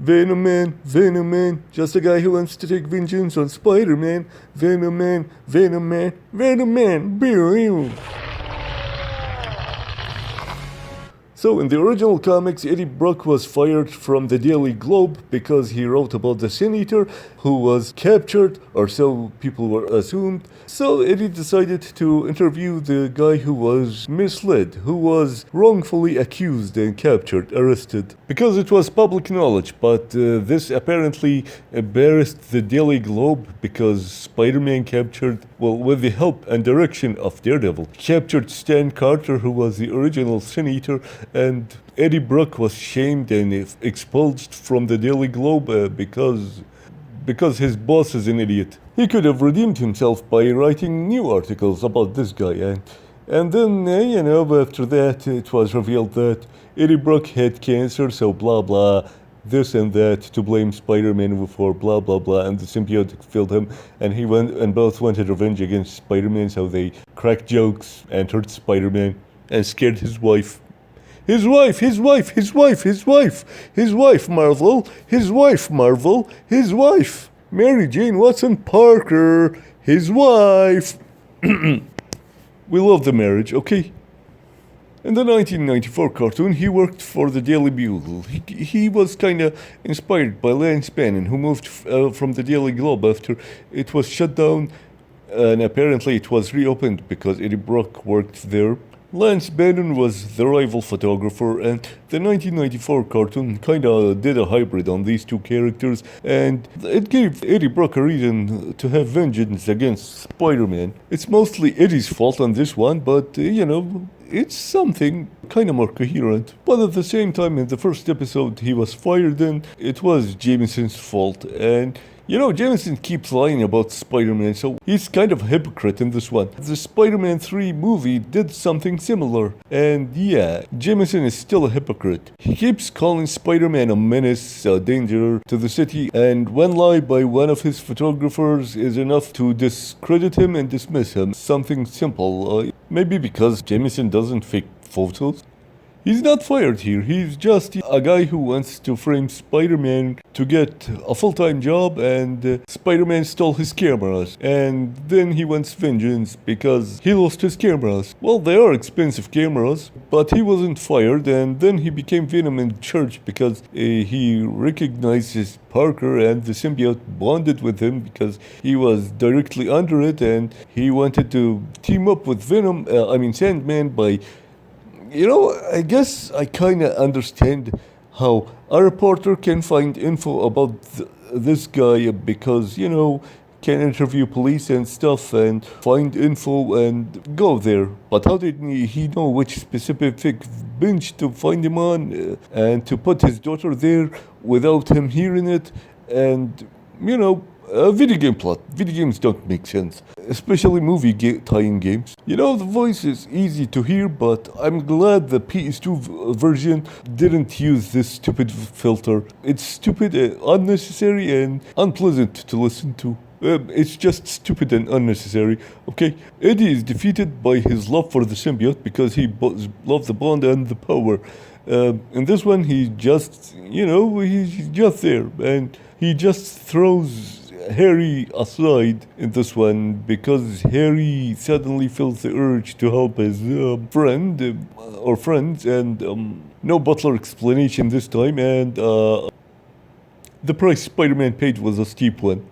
Venom Man, just a guy who wants to take vengeance on Spider-Man. Venom Man, Venom Man, Venom Man, Venom. So, in the original comics, Eddie Brock was fired from the Daily Globe because he wrote about the senator who was captured, or so people were assumed. So, Eddie decided to interview the guy who was misled, who was wrongfully accused and captured, arrested, because it was public knowledge. But this apparently embarrassed the Daily Globe because Spider-Man captured, well, with the help and direction of Daredevil, captured Stan Carter, who was the original senator. And Eddie Brock was shamed and expelled from the Daily Globe because his boss is an idiot. He could have redeemed himself by writing new articles about this guy. And then, after that, it was revealed that Eddie Brock had cancer, so blah blah, this and that, to blame Spider-Man for blah blah blah, and the symbiote killed him, and both wanted revenge against Spider-Man, so they cracked jokes and hurt Spider-Man and scared his wife. His wife, Mary Jane Watson Parker, his wife. We love the marriage, okay? In the 1994 cartoon, he worked for the Daily Bugle. He was kinda inspired by Lance Bannon, who moved from the Daily Globe after it was shut down, and apparently it was reopened because Eddie Brock worked there. Lance Bannon was the rival photographer, and the 1994 cartoon kinda did a hybrid on these two characters, and it gave Eddie Brock a reason to have vengeance against Spider-Man. It's mostly Eddie's fault on this one, but, it's something kinda more coherent. But at the same time, in the first episode he was fired in, it was Jameson's fault, and Jameson keeps lying about Spider-Man, so he's kind of a hypocrite in this one. The Spider-Man 3 movie did something similar, and yeah, Jameson is still a hypocrite. He keeps calling Spider-Man a menace, a danger to the city, and one lie by one of his photographers is enough to discredit him and dismiss him. Something simple, maybe because Jameson doesn't fake photos. He's not fired here, he's just a guy who wants to frame Spider-Man to get a full-time job, and Spider-Man stole his cameras, and then he wants vengeance because he lost his cameras. Well, they are expensive cameras, but he wasn't fired, and then he became Venom in church because he recognizes Parker, and the symbiote bonded with him because he was directly under it, and he wanted to team up with Sandman by... I guess I kinda understand how a reporter can find info about this guy because, can interview police and stuff and find info and go there. But how did he know which specific bench to find him on and to put his daughter there without him hearing it? And, a video game plot. Video games don't make sense, especially movie tie-in games. The voice is easy to hear, but I'm glad the PS2 version didn't use this stupid filter. It's stupid, unnecessary, and unpleasant to listen to. It's just stupid and unnecessary, okay? Eddie is defeated by his love for the symbiote because he loves the bond and the power. In this one, he's just there, and he just throws Harry aside in this one because Harry suddenly feels the urge to help his friend or friends, and no butler explanation this time, and the price Spider-Man paid was a steep one.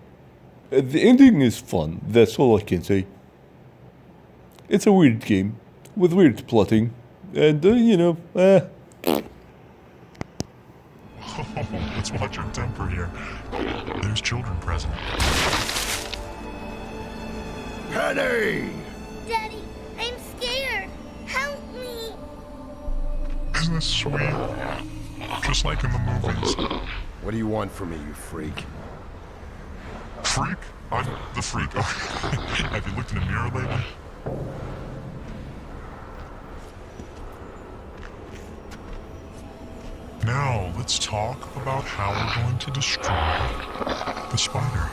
The ending is fun, that's all I can say. It's a weird game with weird plotting, and Let's watch our temper here. There's children present. Penny! Daddy, I'm scared. Help me. Isn't this sweet? Just like in the movies. What do you want from me, you freak? Freak? I'm the freak. Have you looked in a mirror lately? Now, let's talk about how we're going to destroy the spider.